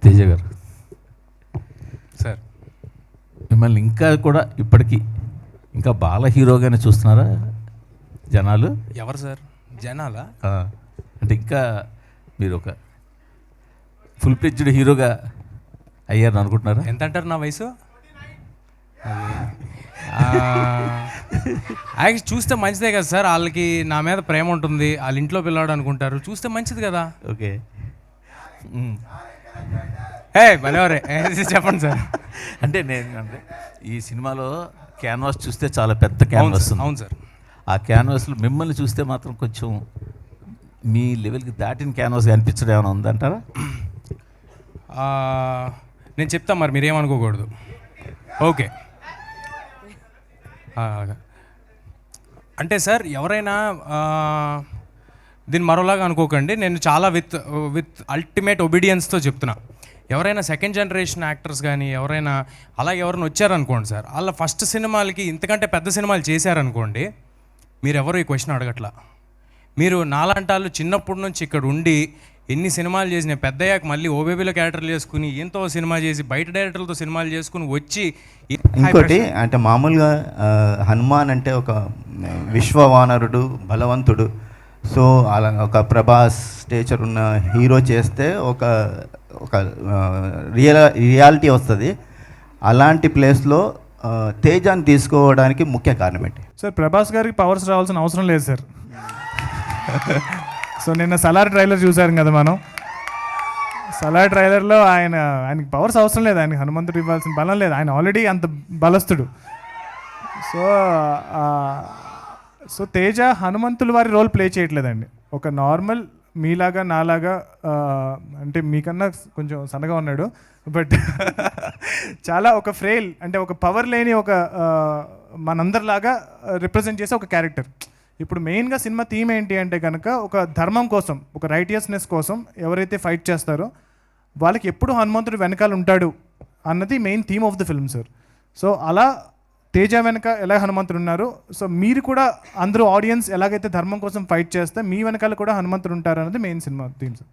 తేజ గారు సార్, మిమ్మల్ని ఇంకా కూడా ఇప్పటికీ ఇంకా బాల హీరోగానే చూస్తున్నారా జనాలు? ఎవరు సార్ జనాలా? అంటే ఇంకా మీరు ఒక ఫుల్ ప్లెడ్జ్డ్ హీరోగా అయ్యారని అనుకుంటున్నారా? ఎంత అంటారు నా వయసు? యాక్చువల్లీ చూస్తే మంచిదే కదా సార్, వాళ్ళకి నా మీద ప్రేమ ఉంటుంది, వాళ్ళ ఇంట్లో పిల్లవాడు అనుకుంటారు, చూస్తే మంచిది కదా. ఓకే, భలేవరే చెప్పండి సార్. అంటే అంటే ఈ సినిమాలో క్యాన్వాస్ చూస్తే చాలా పెద్ద క్యాన్వాస్ ఉంది. అవును సార్. ఆ క్యాన్వాస్లో మిమ్మల్ని చూస్తే మాత్రం కొంచెం మీ లెవెల్కి దాటిన క్యాన్వాస్ అనిపించడం ఏమైనా ఉందంటారా? నేను చెప్తా, మరి మీరేమనుకోకూడదు. ఓకే, అంటే సార్ ఎవరైనా దీన్ని మరోలాగా అనుకోకండి, నేను చాలా విత్ అల్టిమేట్ ఒబీడియన్స్తో చెప్తున్నా. ఎవరైనా సెకండ్ జనరేషన్ యాక్టర్స్ కానీ ఎవరైనా అలాగే ఎవరైనా వచ్చారనుకోండి సార్, వాళ్ళ ఫస్ట్ సినిమాలకి ఇంతకంటే పెద్ద సినిమాలు చేశారనుకోండి, మీరు ఎవరు ఈ క్వశ్చన్ అడగట్లా. మీరు నాలాంటి వాళ్ళు చిన్నప్పటి నుంచి ఇక్కడ ఉండి ఎన్ని సినిమాలు చేసిన పెద్దయ్యాక మళ్ళీ ఓబేబీలో క్యారెక్టర్లు చేసుకుని ఎంతో సినిమా చేసి బయట డైరెక్టర్లతో సినిమాలు చేసుకుని వచ్చి ఇంకోటి అంటే మామూలుగా హనుమాన్ అంటే ఒక విశ్వవానరుడు, బలవంతుడు. సో అలా ఒక ప్రభాస్ స్టేచర్ ఉన్న హీరో చేస్తే ఒక ఒక రియాలిటీ వస్తుంది. అలాంటి ప్లేస్లో తేజాన్ని తీసుకోవడానికి ముఖ్య కారణం ఏంటి సార్? ప్రభాస్ గారికి పవర్స్ రావాల్సిన అవసరం లేదు సార్. సో నిన్న సలార్ ట్రైలర్ చూసారు కదా మనం. సలార్ ట్రైలర్లో ఆయనకి పవర్స్ అవసరం లేదు, ఆయనకి హనుమంతుడు ఇవ్వాల్సిన బలం లేదు, ఆయన ఆల్రెడీ అంత బలస్తుడు. సో తేజ హనుమంతుల వారి రోల్ ప్లే చేయట్లేదండి. ఒక నార్మల్ మీలాగా నాలాగా, అంటే మీకన్నా కొంచెం సన్నగా ఉన్నాడు, బట్ చాలా ఒక ఫ్రేల్, అంటే ఒక పవర్ లేని ఒక మనందరిలాగా రిప్రజెంట్ చేసే ఒక క్యారెక్టర్. ఇప్పుడు మెయిన్గా సినిమా థీమ్ ఏంటి అంటే కనుక ఒక ధర్మం కోసం, ఒక రైటియస్నెస్ కోసం ఎవరైతే ఫైట్ చేస్తారో వాళ్ళకి ఎప్పుడు హనుమంతుడు వెనకాల ఉంటాడు అన్నది main theme of the film sir. So అలా తేజ వెనక ఎలా హనుమంతుడు ఉన్నారు, సో మీరు కూడా అందరూ ఆడియన్స్ ఎలాగైతే ధర్మం కోసం ఫైట్ చేస్తే మీ వెనకాల కూడా హనుమంతుడు ఉంటారు అన్నది మెయిన్ సినిమా థీమ్ సార్.